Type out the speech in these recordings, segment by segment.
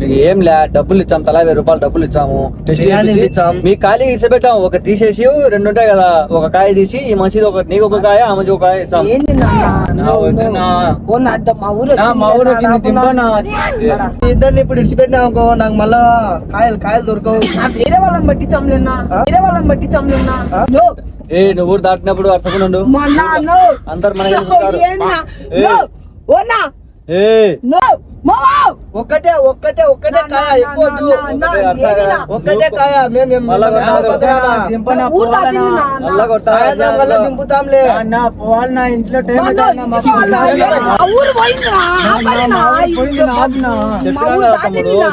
ఏం లే, డబ్బులు ఇచ్చాం, తలా 1000 రూపాయలు డబ్బులు ఇచ్చాము. మీ ఖాళీ ఇచ్చబెట్టాము. ఒక తీసేసి 2 ఉంటాయి కదా, ఒక కాయ తీసి ఈ మనిషిది ఒక, నీకు ఒక కాయ, ఆమె ఒక కాయ ఇచ్చాము. ఇద్దరిని ఇప్పుడు ఇడిచిపెట్టినా అనుకో, నాకు మళ్ళా కాయలు దొరకవు. వేరే వాళ్ళని పట్టించంలేనా ఏ నువ్వు ఊరు దాటినప్పుడు అర్థకుండా అందరు మన ఒక్కటే కాయ, ఎక్కువ ఒక్కటే కాయ. దింపుతాంలే. ఇంట్లో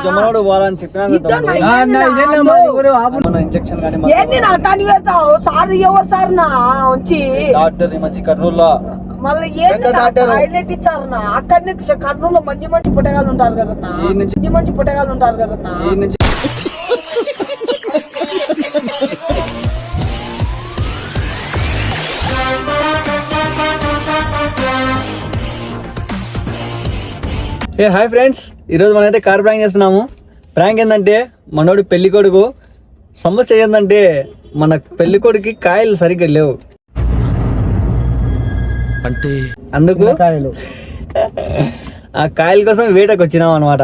జమనాడు పోవాలని చెప్పినా ఇంజక్షన్ కానీ డాక్టర్ మంచి కర్నూలులో మళ్ళీ హైలైట్ ఇచ్చారు నా. అక్కడనే కర్నూలులో మంచి పుట్టగాలు ఉంటారు కదన్నా, మంచి పుట్టగాలు ఉంటారు కదన్నా. హాయ్ ఫ్రెండ్స్, ఈరోజు మనమైతే కార్ ప్రాంక్ చేస్తున్నాము. ప్రాంక్ ఏంటంటే మనోడి పెళ్లి కొడుకు. సమస్య ఏంటంటే మన పెళ్లి కొడుకు కాయలు సరిగ్గా లేవు, అంటే అందుకు కాయలు ఆ కాయల కోసం వేటకు వచ్చినాం అనమాట.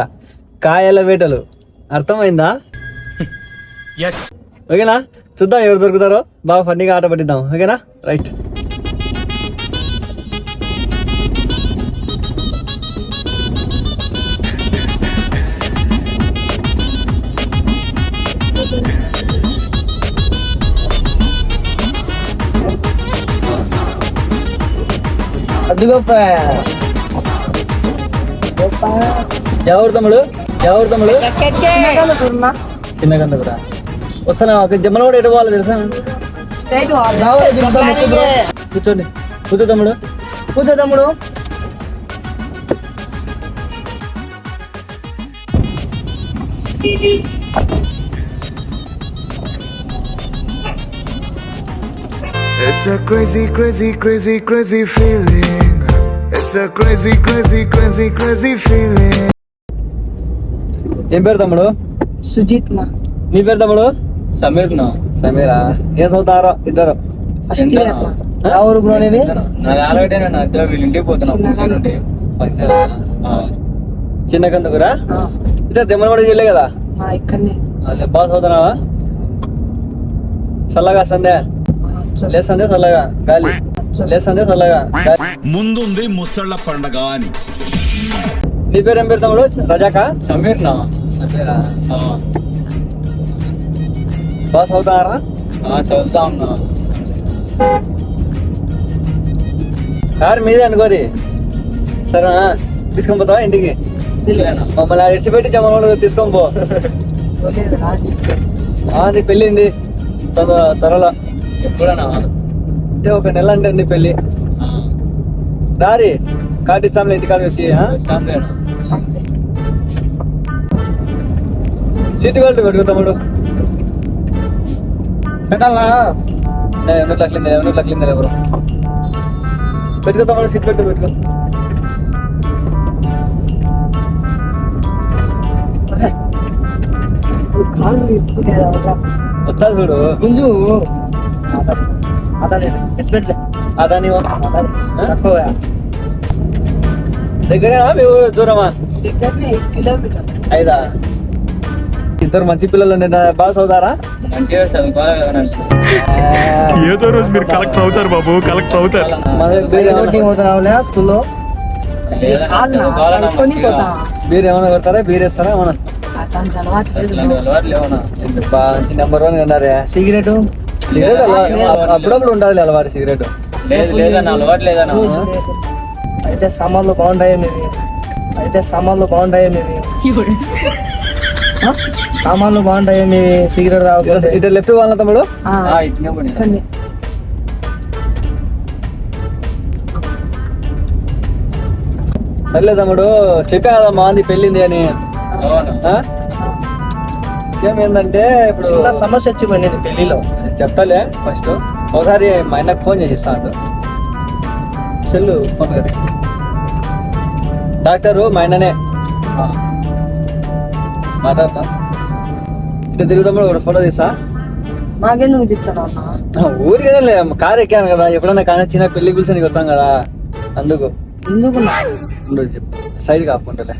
కాయల వేటలు, అర్థమైందా? ఓకేనా? చూద్దాం ఎవరు దొరుకుతారో. బాగా ఫన్నీగా ఆట పట్టిద్దాం. ఓకేనా? రైట్. అదిగో ఎవరు తమ్ముడు? చిన్న గంధకురా వస్తానా? జమ్మల కూడా ఎటు పోవాలి తెలుసా? కూర్చోండి. కూర్చో తమ్ముడు. It's a crazy feeling. It's a crazy feeling. ఏం పేరు తమ్ముడు? సుజిత్ నా. నీ పేరు తమ్ముడు? సమీరా. ఏం చదువుతారో ఇద్దరు? ఫస్ట్ ఇయర్ నా. ఎవరు బ్రో అనేది? ఇంటికి పోతున్నా. చిన్న గంధకురా ఇద్దరు దెమ్మలవాడికి వెళ్ళే కదా ఇక్కడనే. బాగా చదువుతున్నావా? చల్లగా సందే లేసందే చల్లగా గాలి, లేసందే చల్లగా గాలి. ముందుంది ముసళ్ళ పండగ అని. నీ పేరు ఏం పేరు తమ్ముడు? రజాకా? సమీర్ నా. బాగా చదువుతున్నారా? చదువుతా ఉన్నా. కారు మీదే అనుకోరి. సరేనా? తీసుకొని పోతావా ఇంటికి? మమ్మల్ని ఇడిచిపెట్టి జమ్మలు తీసుకొని పో. నీ పెళ్ళింది త్వరలో. ఎప్పుడన్నా? అంటే 1 నెల అంటే ఉంది పెళ్ళి. దారి కాటిచ్చాంలే ఇంటికాడ వచ్చి. సీట్ బెల్ట్ పెట్టుకో తమ్ముడు. పెట్టాలా? ఎవరు పెట్టుకో తమ్ముడు. సీట్ బెల్ట్ పెట్టుకో. వచ్చా చూడు గుంజు. దగ్గరేనా మీ ఊరు దూరమా? దగ్గరనే 8 కిలోమీటర్. 5. ఇద్దరు మంచి పిల్లలు బాగా చదువుతారా? మంచిగా చదువుకోవాలి. ఏదో రోజు మీరు కలెక్టర్ అవుతారు బాబు, కలెక్టర్ అవుతారు. స్కూల్లో బీర్ ఏమైనా పెడతారా? బీర్ వేస్తారా ఏమన్నా? మంచి నెంబర్ 1 అన్నారే. సిగరెట్ అప్పుడప్పుడు ఉండాలి అలవాటు సిగరెట్. లేదన్నా, అలవాటు లేదన్నా. అయితే సామాన్లు బాగుంటాయి మీవి. సిగరెట్ తాగుతుంది. ఇటు లెఫ్ట్ వాళ్ళ తమ్ముడు. సర్లే తమ్ముడు, చెప్పా కదా మా అంది పెళ్ళింది అని. విషయం ఏంటంటే ఇప్పుడు సమస్య వచ్చిపోయింది పెళ్లిలో. చెప్తాలే. ఫస్ట్ ఒకసారి మా ఆయనకు ఫోన్ చేసిస్తా అంట. సెల్లు ఫోన్ కదా డాక్టరు మా ఆయననే. మాట్లాడతా ఇట్లా తిరుగుతాం ఒక ఫోటో తీసా నాకెందుకు తెచ్చాను అన్న ఊరికి కారు ఎక్కాను కదా ఎప్పుడన్నా కానీ చిన్న పెళ్లి పిలిచి వచ్చాం కదా అందుకు ఎందుకు సైడ్ కాపుకుంటలే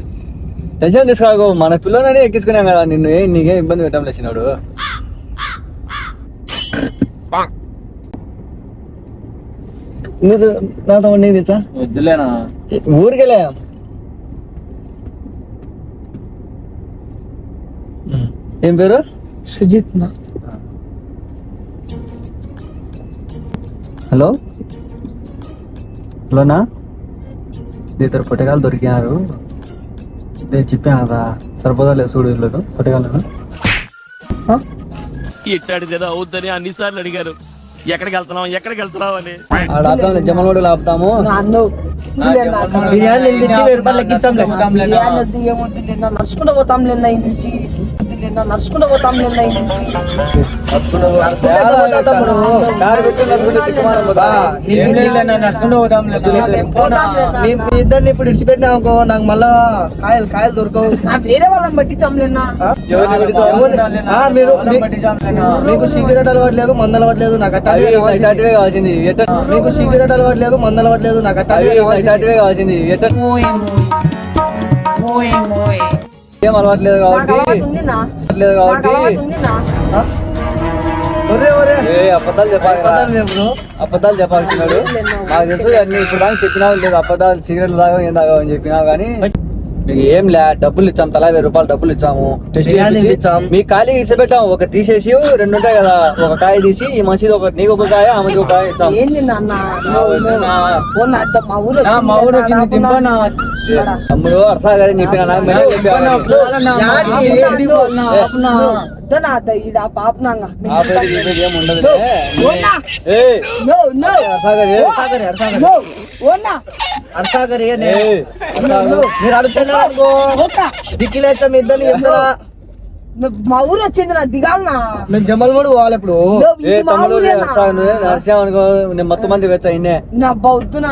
టెన్షన్ తీసుకోకు మన పిల్లలని ఎక్కించుకున్నాం కదా నిన్ను నీకేం ఇబ్బంది పెట్టాం లేచినాడు నా తమ్ముడు నీకు తెచ్చా వద్దులేనా ఊరికెళ్ళా ఏం పేరు సుజిత్ నా హలో హలోనా ఇద్దరు పొట్టగాలు దొరికినారు నేను చెప్పాను కదా సరిపోదా లేదు చూడు లేదు పొట్టగాలను ఇట్టాడిదేదో అవుద్దని అన్నిసార్లు అడిగారు ఎక్కడికి వెళ్తున్నావు అని ఆడ ఆపుతాం జమ్మలవాడు ఆపుతాము అన్ను బిర్యానీ తినిపించి 1000 రూపాయలు లెక్కించాంలే నడుచుకుంటూ పోతాంలే ఈ నుంచి నడుచుకుంటూ పోతాంలే ఈ నుంచి నడుచుకుంటూ పోతాం మీ ఇద్దరిని ఇప్పుడు ఇడిచిపెట్టినా అనుకో నాకు మళ్ళా కాయలు దొరకవు వేరే వాళ్ళని పట్టించాంలేనా మీరు మీకు సిగరెట్ అలవాట్లేదు మందు అలవాట్లేదు నాకు ఇలాంటివే కావాల్సింది మీకు సిగరెట్ అలవాట్లేదు మందు అలవాట్లేదు నాకు ఇలాంటివే కావాల్సింది ఏం అలవాట్లేదు కాబట్టి లేదు కాబట్టి అబద్ధాలు అబద్ధాలు చెప్పాల్సినాడు నాకు తెలుసు అన్ని ఇప్పుడు దాకా చెప్పినావు లేదు అబద్ధాలు సిగరెట్లు తాగా ఏం తాగా అని చెప్పినావు కానీ మీకు ఏం లే డబ్బులు ఇచ్చాము తలా 1000 రూపాయలు డబ్బులు ఇచ్చాము టెస్ట్ ఇచ్చాము మీ ఖాళీ ఇచ్చబెట్టాము ఒక తీసేసి 2 ఉంటాయి కదా ఒక కాయ తీసి ఈ మనిషిది ఒక నీకు ఒక కాయ ఆ మనిషి ఒక కాయ ఇచ్చాము ఏంది నాన్న మా ఊరు వచ్చింది దింపనా తమ్ముడు అర్సా గారి చెప్పిన నాకు మెల్లగా ఏం ఉండదు మీరు అడుగుతున్నారు దిక్కిలేచ్చా మీ ఇద్దరిని చెప్తారా మా ఊరు వచ్చింది నా దిగాలనా మేము జమ్మల్ కూడా పోవాలి ఇప్పుడు తమ్ముడు నడిచామనుకో నేను మొత్తం మంది వచ్చా ఇన్నే నా బౌద్ధునా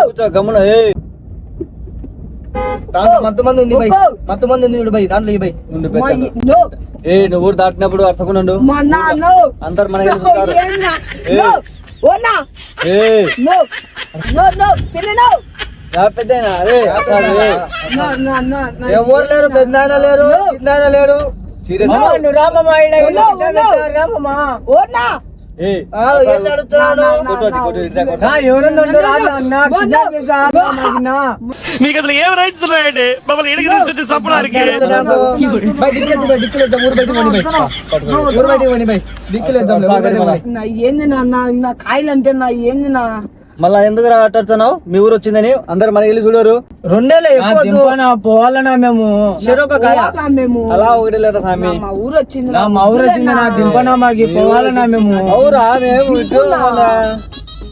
కూర్చో గమ్మున మంది ఉంది బై మంది ఉంది చూడు బై దాంట్లో ఈ బై నువ్వు ఊరు దాటినప్పుడు అర్థకుండా అందరు మన పెద్దయినా ఎవరు లేరు పెద్ద లేరు చిన్న లేడు సీరియస్ మీకు అసలు ఏం రైట్స్ ఉన్నాయండి మమ్మల్ని ఇడికి తీసుకొచ్చి చంపడానికి ఏంది నా కాయలు అంటే నా ఏంది నా మళ్ళా ఎందుకు రాట్టున్నావు మీ ఊరు వచ్చిందని అందరు మన వెళ్ళి చూడరు 2 పోవాలన్నా మేము మేము అలా ఒకటి లేదా స్వామి మా ఊరు వచ్చింది మా ఊరు వచ్చింది నా దింపనా మాకి పోవాలన్నా మేము అవురా మేము ఇటు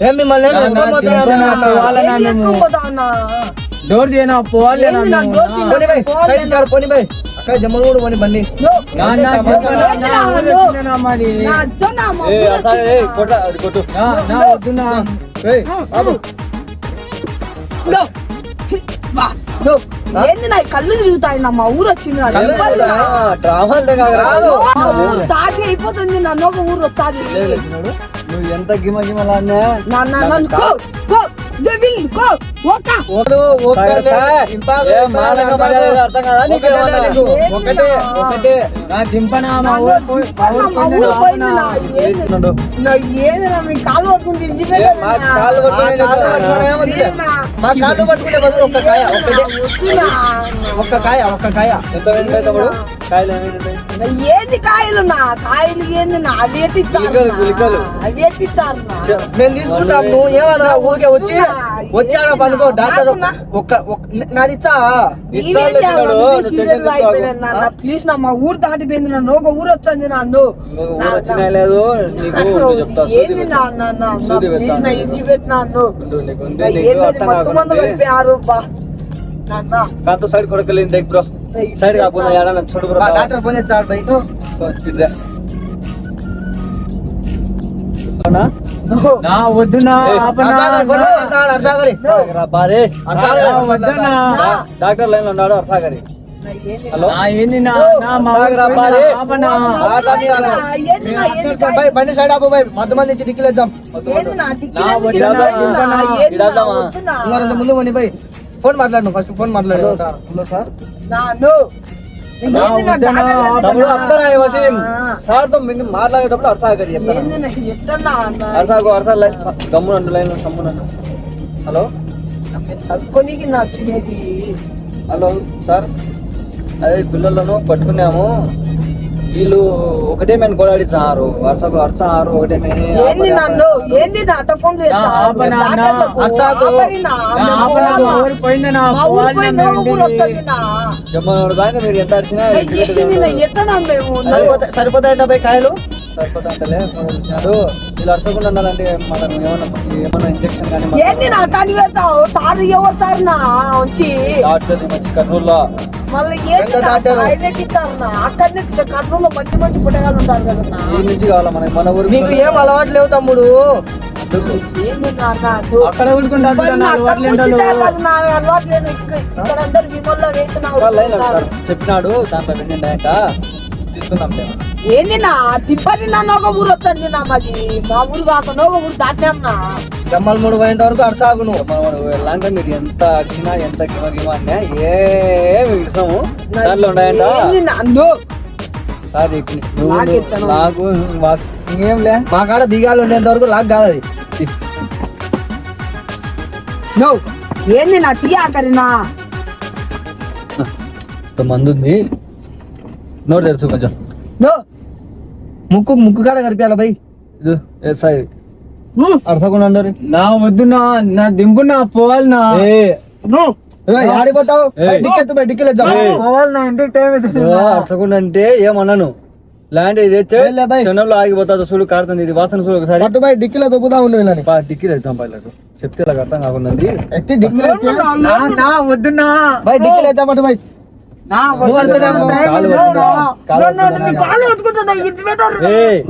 ఏం మిమ్మల్ని పోవాలన్నా మేము డోర్ తీయనా పోవాలి పోనీ బై అక్క జమ్మలు కూడా పోనీ బండి కొట్టు ఏంది నా కళ్ళు తిరుగుతాయి నా మా ఊరు వచ్చింది తాగి అయిపోతుంది నన్ను ఒక ఊరు వస్తాది నువ్వు ఎంత గిమ గిమలాన్నా కాలు పట్టుకుంటే ఒక్క కాయ ఎంత తమ్ముడు కాయలు ఏంది కాయలు నా కాయలు ఏంది నా అవి ఎట్టిచ్చారు మేము తీసుకుంటాము ఏమన్నా ఊరికే వచ్చాడా పనుకో డాక్టర్ నాది ఇచ్చా ప్లీజ్ నా మా ఊరు దాటిపోయింది నన్ను ఒక ఊరు వచ్చింది నన్ను ఏంది నా ఇచ్చి పెట్టినాను మొత్తం మంది కలిపారు కాంతో సైడ్ కొడకలేదు దేక్ బ్రో సైడ్ కాకుండా ఏడన్నా చూడు బ్రో డాక్టర్ ఫోన్ చేస్తాడు బై డాక్టర్ లైన్ లో ఉన్నాడు అర్సాగరి హలో ఏంది నా సాగరా పాలి. ఏంది నా ఏంది బై బండి సైడ్ ఆపు బై మధ్య మంది ఇచ్చి డిక్కీలు వేద్దాం ఏంది నా టికెట్ ఎందుకు ఇరాదా? ఇస్తున్నా? ఏంది నా ఇరాదామా? వద్దునా? ఇంకా ముందు పోనీ బై ఫోన్ మాట్లాడు ఫస్ట్ ఫోన్ మాట్లాడు హలో సార్ నా నో ఏంది నా డాక్టర్ తమ్ముడు అర్థనా వసీం సార్తో మీరు మాట్లాడేటప్పుడు అర్థాగరి చెప్తాను ఏంది నా చెప్తున్నా అన్న. అర్థాకు అర్థం గమ్మునండు లైన్ సమ్మునండు. హలో చదువుకోనికి నా వచ్చినది హలో సార్ అదే పిల్లలను పట్టుకున్నాము వీళ్ళు ఒకటే మేము కొలాడిస్తున్నారు వరుసకు అరుస్తున్నారు ఒకటే ఏంది నన్ను ఏంది నా అట్ట ఫోన్ జమ్మనోడు దాకా మీరు ఎంత అడిచినా ఎట్టనా మేము సరిపోతాయంట బై కాయలు సరిపోతుంటలే వచ్చినాడు వీళ్ళు అరసకుండా ఉండాలంటే మనం ఏమన్నా ఇంజక్షన్ కానీ ఏంది నా తని వెళ్తావు సార్ ఎవరు సార్ నా వచ్చి డాక్టర్ మంచి కర్నూలులో మళ్ళీ ఏంది ఎంత డాక్టర్? హైలైట్ ఇచ్చారు నా అక్కడనే కర్నూలులో మంచి మంచి పుట్టగాలు ఉంటారు కదా ఈ నుంచి కావాలా మనకి మన ఊరు నీకు ఏం అలవాటు లేవు తమ్ముడు ఏంది నా నాకు అక్కడ ఊరుకుంటాడు మరి నా అక్కడ కూర్చుంటే కాదు నా అలవాటు లేదు ఇక్కడ అందరు విమల్లో వేసిన లైన్ ఉంటారు చెప్పినాడు దాంట్లో వెండి తీసుకుందాం ఏంది నా తిప్పని నన్ను ఒక ఊరు వచ్చింది నా మాది మా ఊరు కాకుండా ఒక ఊరు దాటాం నా జమ్మల్ మూడు పోయేంత వరకు అరసాగు నువ్వు వెళ్ళాక మీరు ఎంత అడిచినా ఎంత గిమ అన్నా ఏమి ఇస్తాము దాంట్లో ఉన్నాయంట ఏంది నన్ను సార్ నువ్వు నాకు ఇచ్చాను. నాకు ఇంకేంలే మా కాడ దిగాలు ఉండేంత వరకు లాక్ కాదు అది నో ఏంది నా తీయాకరినా మంది ఉంది నోరు తెరుచు కొంచెం నో ముక్కు కాడ కరిపించాలి బై ఇది సాయి అరసకుండా ఉండరు నా వద్దు నా దింపు నా పోవాలి నా నో ఆడిపోతావు ఏయ్. డిక్కెత్తు బై డిక్కిలో పోవాలి నా ఇంటికి టైం అరసకుండా అంటే ఏమన్నాను ల్యాండ్ ఇది తెచ్చే ఏలే బై. క్షణంలో ఆగిపోతుంది చూడు కారుతుంది ఇది వాసన చూడు ఒకసారి పట్టు బై డిక్కిలో దొబ్బుతా ఉండు వీళ్ళని డిక్కి తెచ్చాం పైలకు చెప్తే ఇలా అర్థం కాకుండా ఎత్తి డిక్కిలో వద్దు బై డిక్కిలో ఎత్తా పట్టు బై నువ్వు అరుచున్నావు. కాలు కాలు పెట్టుకుంటున్నా ఇంటి మీద ఏయ్.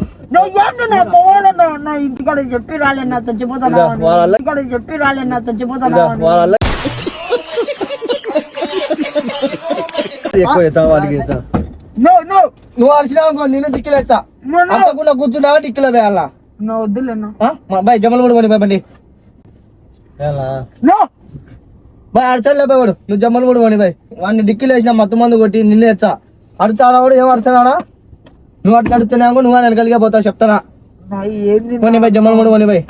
ఏంది నా పోవాలన్నా నా ఇంటికాడ చెప్పి రాలేనా చచ్చిపోతానా ఇదా, వాళ్ళ- ఇంటికాడ చెప్పి రాలేనా చచ్చిపోతానా వాళ్ళ ఎక్కువ ఎత్తాం వాడికి ఎత్తాం నో నో నువ్వు అరిచినావు అనుకో నేను డిక్కిలో ఎత్తా నో నో అరసకుండా కూర్చున్నావా డిక్కిలో వేయాలా నో వద్దులేనా బై జమ్మల్ మూడు పోనీ బై బండి ఎలా? నో బాయ్ అరచాలి బై వాడు నువ్వు జమ్మల్ కూడా పోనీ బాయ్ వాడిని డిక్కీలు వేసిన మొత్తం మంది కొట్టి నిన్నే తెచ్చా అడుచాడా వాడు ఏం అరచాడా నువ్వు అట్లా అడుగుతున్నావు నువ్వు వెనకలిగా పోతావు చెప్తానా నా ఏంది పోనీ బాయ్ జమ్మల్ కూడా పోనీ బాయ్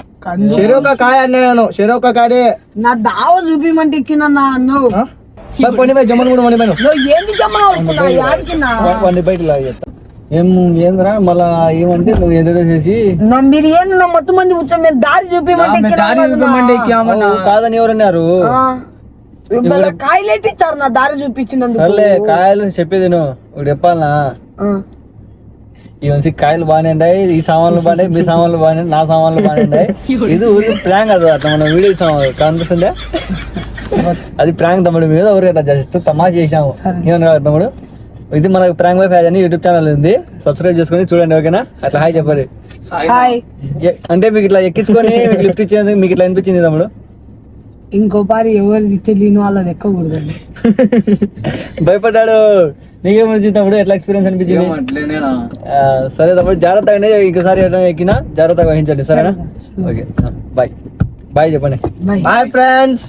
చెరొక కాయ అన్నాను చెరొక కాడే నా దావ చూపిమంటే ఎక్కినా నువ్వు బాయ్ పోనీ బాయ్ జమ్మల్ కూడా పోనీ బాయ్ నువ్వు నువ్వు ఏంది జమ్మనుకున్నా యాడికినా వాడిని బయట లాగా చెప్తా ఏంద్రా మళ్ళా ఏమంటే నువ్వు ఏదో చేసి నా మీరు ఏంది నా మొత్తం మంది కూర్చొని మేము దారి చూపిమంటే ఎక్కినా కాదని ఎవరన్నారు కాయలేటి ఇచ్చారు నా దారి చూపించినందుకు సర్లే కాయలు చెప్పేది నువ్వు ఇప్పుడు చెప్పాలనా ఈ మనిషి కాయలు బాగానే ఉన్నాయి ఈ సామాన్లు బాగానే మీ సామాన్లు బాగానే నా సామాన్లు బాగానే ఉన్నాయి ఇది ఊరికి ప్రాంక్ అది అట్లా మనం వీడియో ఇస్తాము కనిపిస్తుందే అది ప్రాంక్ తమ్ముడు మీద ఊరికి అట్లా జస్ట్ తమాషా చేసాము ఏమన్నా తమ్ముడు ఇది మనకు ప్రాంక్ బై ఫ్యాజ్ అని యూట్యూబ్ ఛానల్ ఉంది సబ్స్క్రైబ్ చేసుకొని చూడండి ఓకేనా అట్లా హాయ్ చెప్పండి హాయ్ అంటే మీకు ఇట్లా ఎక్కించుకొని మీకు లిఫ్ట్ ఇచ్చేందుకు మీకు ఇట్లా అనిపించింది తమ్ముడు ఇంకో పారి ఎవరిది తెలియని వాళ్ళది ఎక్కకూడదండి భయపడ్డాడు నీకేమనిపించింది తమ్ముడు ఎట్లా ఎక్స్పీరియన్స్ అనిపించింది సరే తమ్ముడు జాగ్రత్తగా ఇంకోసారి ఎక్కినా జాగ్రత్తగా వహించండి సరేనా ఓకే బాయ్ బాయ్ చెప్పండి బాయ్ బాయ్ ఫ్రెండ్స్